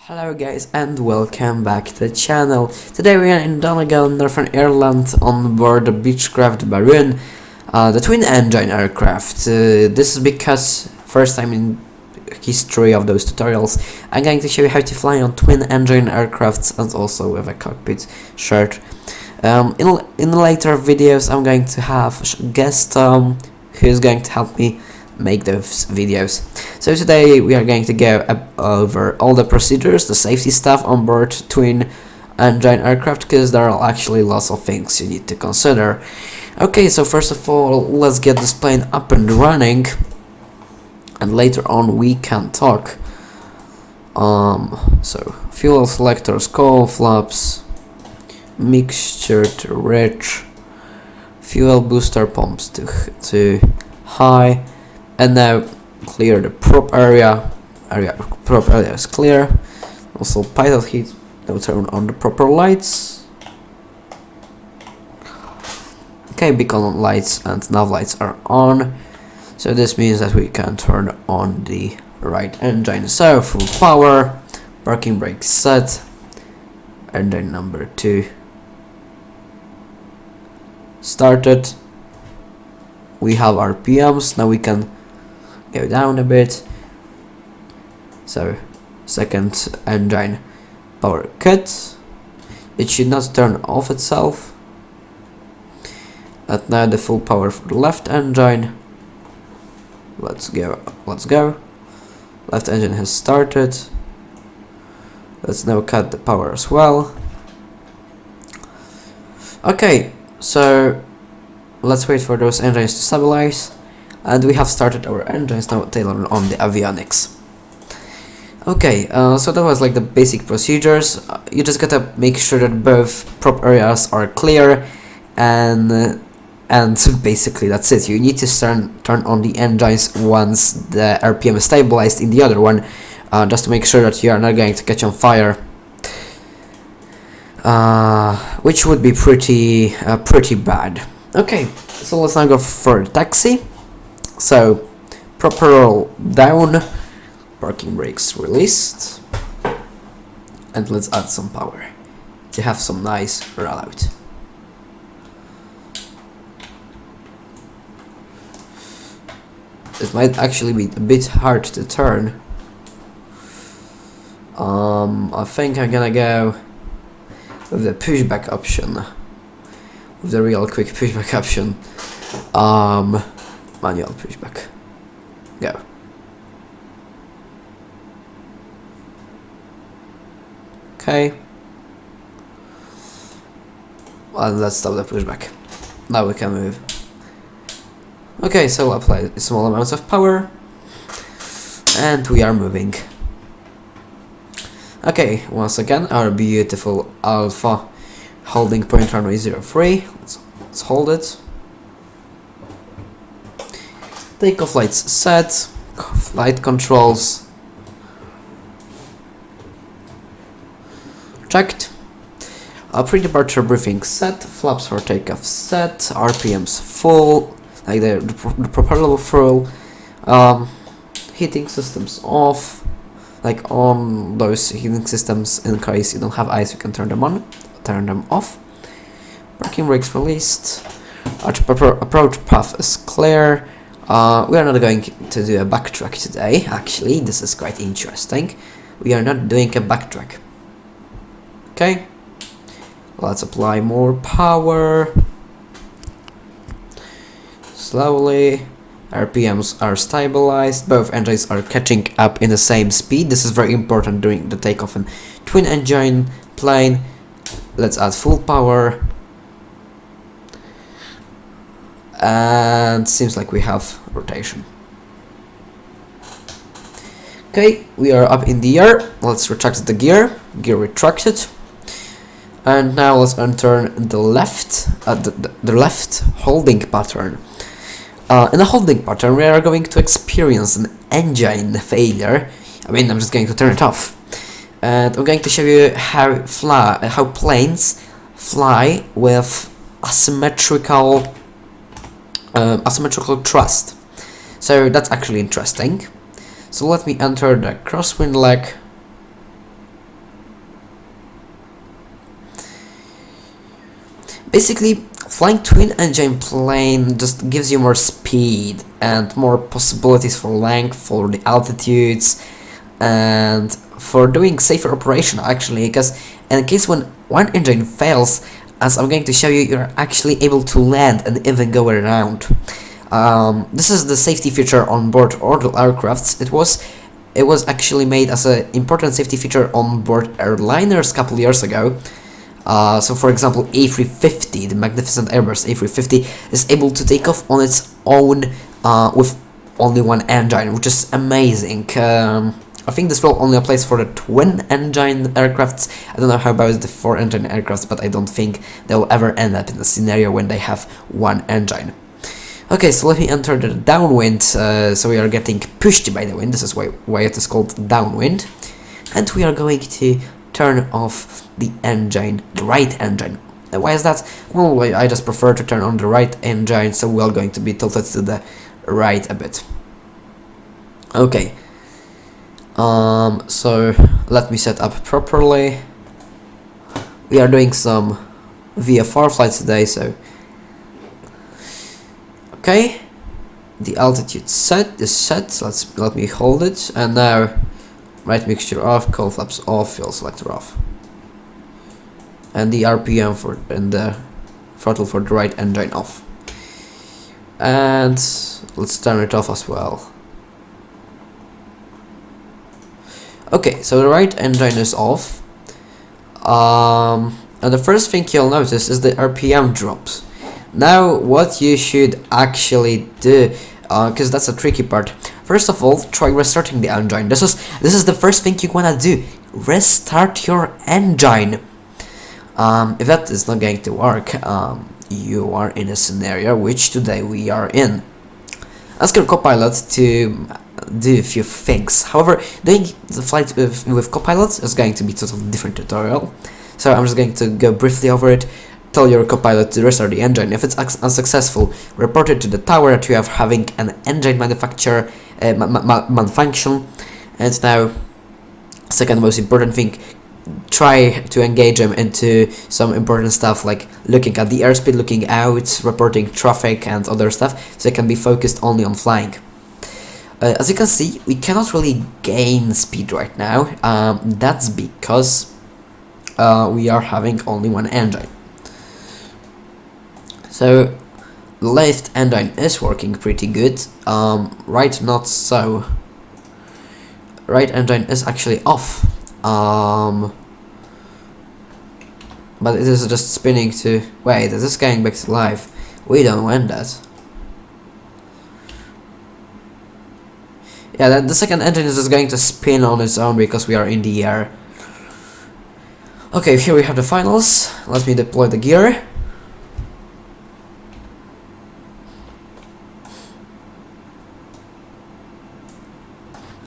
Hello guys and welcome back to the channel. Today we are in Donegal, Northern Ireland on board the Beechcraft Baroon, the twin engine aircraft. This is because first time in history of those tutorials I'm going to show you how to fly on twin engine aircrafts and also with a cockpit shirt. In later videos I'm going to have a guest who's going to help me make those videos. So today we are going to go over all the procedures, the safety stuff on board twin engine aircraft, because there are actually lots of things you need to consider. Okay, so first of all, let's get this plane up and running, and later on we can talk. So fuel selectors, cowl flaps, mixture to rich, fuel booster pumps to high. And now clear the prop area. Prop area is clear. Also pilot heat. Now turn on the proper lights. Okay, beacon lights and nav lights are on. So this means that we can turn on the right engine. So full power, parking brake set, engine number 2 started. We have RPMs. Now we can go down a bit. So second engine power cut. It should not turn off itself. And now the full power for the left engine. Let's go. Left engine has started. Let's now cut the power as well. Okay, so let's wait for those engines to stabilize. And we have started our engines, now tailored on the avionics. Okay, so that was like the basic procedures. You just gotta make sure that both prop areas are clear, and basically that's it. You need to turn on the engines once the RPM is stabilized in the other one, just to make sure that you are not going to catch on fire, which would be pretty bad. Okay, so let's now go for a taxi. So, proper roll down, parking brakes released, and let's add some power to have some nice rollout. It might actually be a bit hard to turn. I think I'm gonna go with the pushback option, with the real quick pushback option. Manual pushback. Go. Okay. Well, let's stop the pushback. Now we can move. Okay, so apply small amounts of power, and we are moving. Okay, once again, our beautiful Alpha holding point runway 03. Let's hold it. Takeoff lights set, flight controls checked, pre-departure briefing set, flaps for takeoff set, RPMs full, like the propeller full, heating systems off, like on those heating systems. In case you don't have ice, you can turn them on, turn them off. Parking brakes released, approach path is clear. We are not going to do a backtrack today. Actually, this is quite interesting. We are not doing a backtrack. Okay, let's apply more power. Slowly, RPMs are stabilized. Both engines are catching up in the same speed. This is very important during the takeoff and twin engine plane. Let's add full power. And seems like we have rotation. Okay, we are up in the air. Let's retract the gear retracted, and now let's enter the left the left holding pattern. In the holding pattern we are going to experience an engine failure. I'm just going to turn it off, and I'm going to show you how planes fly with asymmetrical thrust. So that's actually interesting. So let me enter the crosswind leg Basically, flying twin engine plane just gives you more speed and more possibilities for length, for the altitudes, and for doing safer operation actually, because in case when one engine fails, as I'm going to show you, you're actually able to land and even go around. This is the safety feature on board all aircrafts. It was actually made as an important safety feature on board airliners a couple years ago. So for example, A350, the magnificent Airbus A350, is able to take off on its own with only one engine, which is amazing. I think this rule only applies for the twin-engine aircrafts. I don't know how about the four-engine aircrafts, but I don't think they'll ever end up in a scenario when they have one engine. Okay, so let me enter the downwind. So we are getting pushed by the wind. This is why it is called downwind. And we are going to turn off the engine, the right engine. Why is that? Well, I just prefer to turn on the right engine, so we are going to be tilted to the right a bit. Okay. So let me set up properly. We are doing some VFR flights today, so okay. The altitude is set. Let me hold it, and now right mixture off, cold flaps off, fuel selector off, and the RPM and the throttle for the right engine off. And let's turn it off as well. Okay, so the right engine is off. And the first thing you'll notice is the RPM drops. Now, what you should actually do, because that's a tricky part. First of all, try restarting the engine. This is the first thing you wanna do. Restart your engine. If that is not going to work, you are in a scenario which today we are in. Ask your copilot to do a few things. However, doing the flight with copilot is going to be a totally different tutorial. So I'm just going to go briefly over it. Tell your copilot to restart the engine. If it's unsuccessful, report it to the tower that you have having an engine manufacturer malfunction. And now, second most important thing, try to engage them into some important stuff like looking at the airspeed, looking out, reporting traffic and other stuff, so they can be focused only on flying. As you can see, we cannot really gain speed right now. That's because we are having only one engine. So the left engine is working pretty good. Right, not so. Right engine is actually off. But it is just spinning to... Wait, is this going back to life? We don't want that. Yeah, the second engine is just going to spin on its own because we are in the air. Okay, here we have the finals. Let me deploy the gear.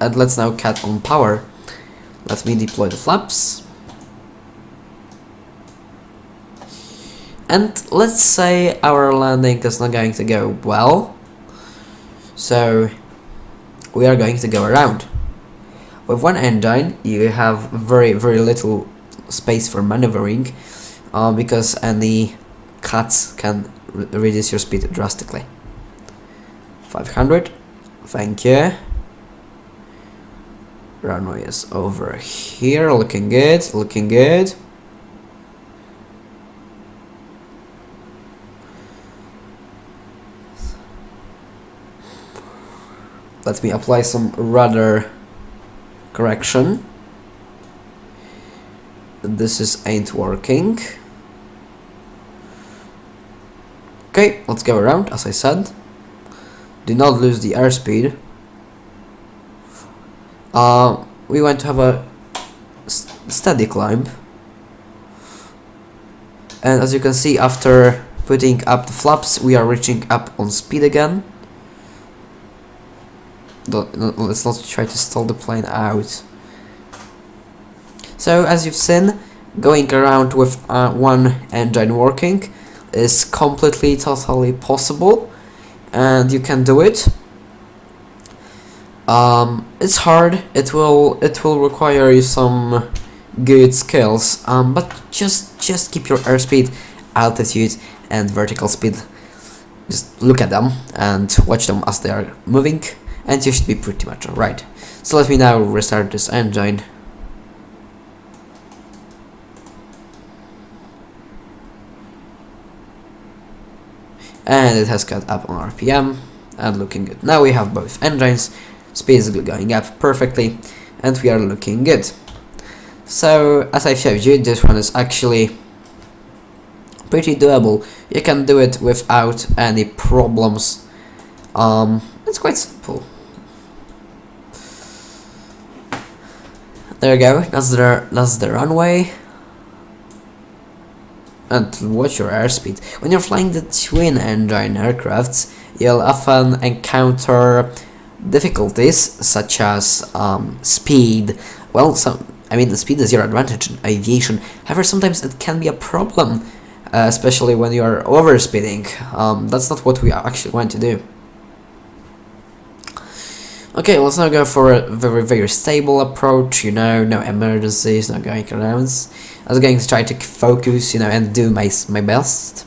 And let's now cut on power. Let me deploy the flaps. And let's say our landing is not going to go well. So we are going to go around. With one engine, you have very little space for maneuvering, because any cuts can reduce your speed drastically. 500. Thank you. Runway is over here. Looking good. Looking good. Let me apply some rudder correction. This ain't working. Okay, let's go around, as I said. Do not lose the airspeed. We want to have a steady climb. And as you can see, after putting up the flaps, we are reaching up on speed again. Let's not try to stall the plane out. So as you've seen, going around with one engine working is completely, totally possible, and you can do it. It's hard. It will require you some good skills. But just keep your airspeed altitude and vertical speed. Just look at them and watch them as they are moving, and you should be pretty much alright. So let me now restart this engine. And it has got up on RPM and looking good. Now we have both engines, speed is going up perfectly, and we are looking good. So as I showed you, this one is actually pretty doable. You can do it without any problems. It's quite simple. There you go. That's the runway. And watch your airspeed. When you're flying the twin engine aircrafts, you'll often encounter difficulties such as speed. Well, the speed is your advantage in aviation. However, sometimes it can be a problem, especially when you are overspeeding. That's not what we actually want to do. Okay, let's now go for a very stable approach, no emergencies, no going around. I was going to try to focus, and do my best.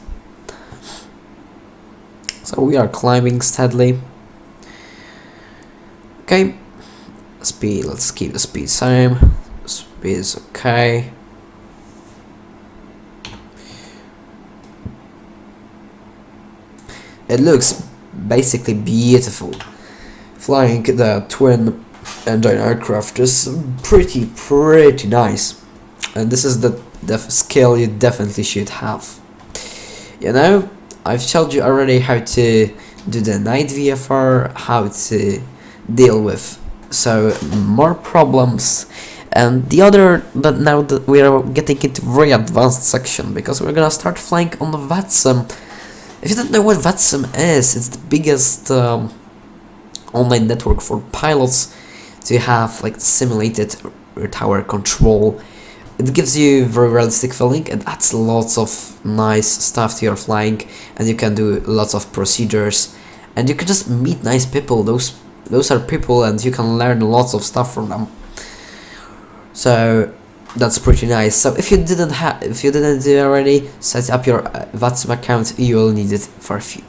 So we are climbing steadily. Okay, speed, let's keep the speed same. Speed is okay. It looks basically beautiful. Flying the twin engine aircraft is pretty nice, and this is the skill you definitely should have. I've showed you already how to do the night VFR, how to deal with more problems, and now that we are getting into very advanced section, because we're gonna start flying on the VATSIM. If you don't know what VATSIM is, it's the biggest online network for pilots to have like simulated tower control. It gives you very realistic feeling and adds lots of nice stuff to your flying, and you can do lots of procedures, and you can just meet nice people. Those are people, and you can learn lots of stuff from them. So that's pretty nice. So if you didn't do it already, set up your VATSIM account. You will need it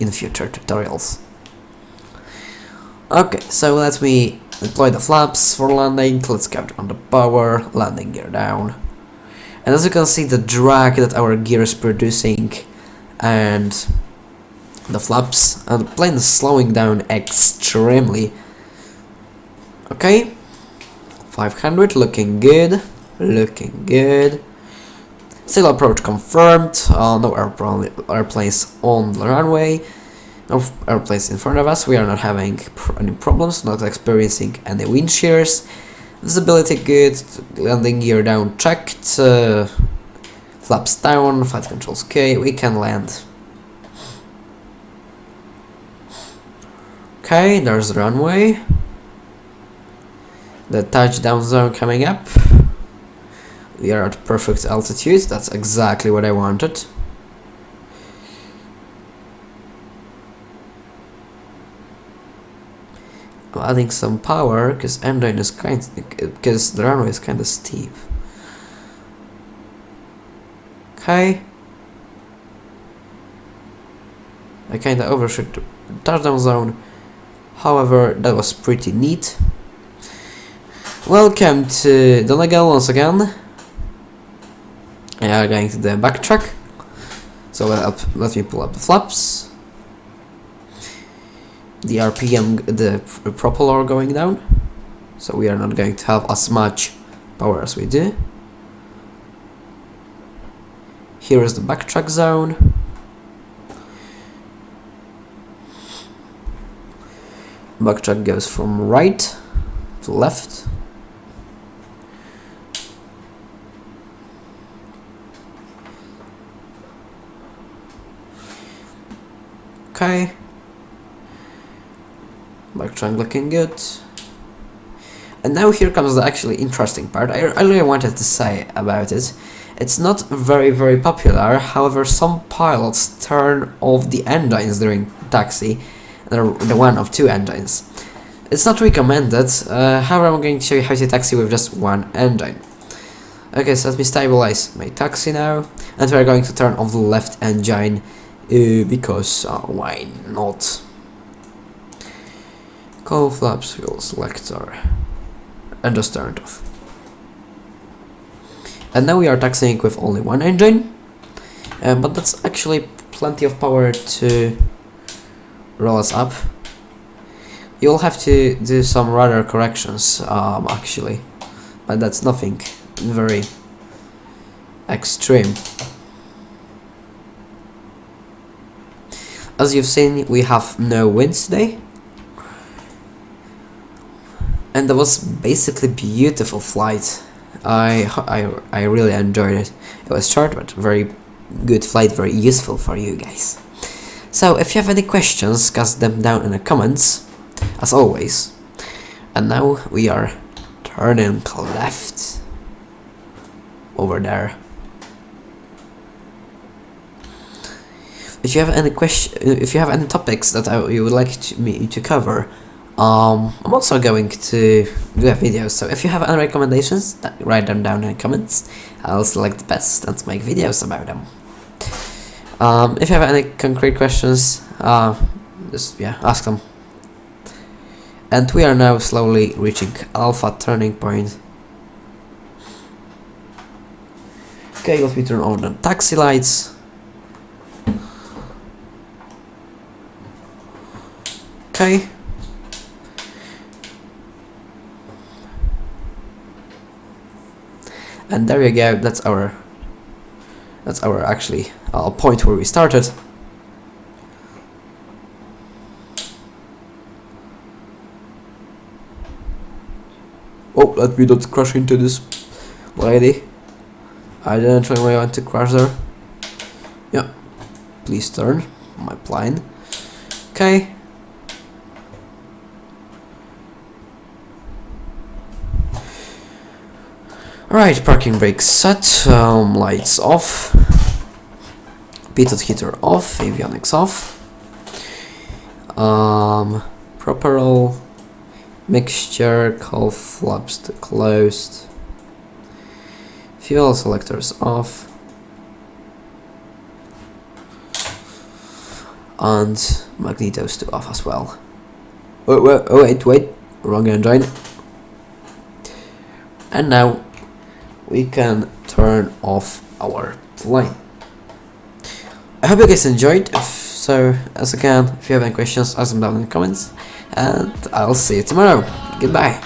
in future tutorials. Okay, so let me deploy the flaps for landing. Let's count on the power, landing gear down. And as you can see, the drag that our gear is producing and the flaps, and the plane is slowing down extremely. Okay, 500, looking good. Still approach confirmed. No airplanes on the runway. No airplanes in front of us. We are not having any problems, not experiencing any wind shears. Visibility good, landing gear down checked, flaps down, flight controls okay, we can land. Okay, there's the runway. The touchdown zone coming up. We are at perfect altitude, that's exactly what I wanted. I'm adding some power because the runway is kind of steep. Okay. I kind of overshot the touchdown zone. However, that was pretty neat. Welcome to Donegal once again. We are going to the backtrack. So let me pull up the flaps. The RPM, the propeller going down, so we are not going to have as much power as we do. Here is the backtrack zone. Backtrack goes from right to left. Okay. Backtrack looking good. And now here comes the actually interesting part. I really wanted to say about it. It's not very popular, however some pilots turn off the engines during taxi. They're the one of two engines. It's not recommended, however I'm going to show you how to taxi with just one engine. Okay, so let me stabilize my taxi now. and we're going to turn off the left engine because why not? Cowl flaps, fuel selector, and just turn it off. And now we are taxiing with only one engine, but that's actually plenty of power to roll us up. You'll have to do some rudder corrections actually, but that's nothing very extreme. As you've seen, we have no wind today, and that was basically beautiful flight. I really enjoyed it. It was short but very good flight, very useful for you guys. So if you have any questions, cast them down in the comments, as always. And now we are turning left over there. If you have any if you have any topics that you would like me to cover, I'm also going to do a video, so if you have any recommendations, write them down in the comments. I'll select the best and make videos about them. If you have any concrete questions, just ask them. And we are now slowly reaching Alpha turning point. Okay, let me turn on the taxi lights. Okay. And there you go, that's our actually point where we started. Oh, let me not crash into this lady. I didn't really want to crash there. Yeah, please turn my plane. Okay. Right, parking brakes set, lights off, pitot heater off, avionics off, propeller, mixture, cowl flaps closed, fuel selectors off, and magnetos to off as well. Wait, wrong engine. And now we can turn off our plane. I hope you guys enjoyed. If you have any questions, ask them down in the comments, and I'll see you tomorrow. Goodbye.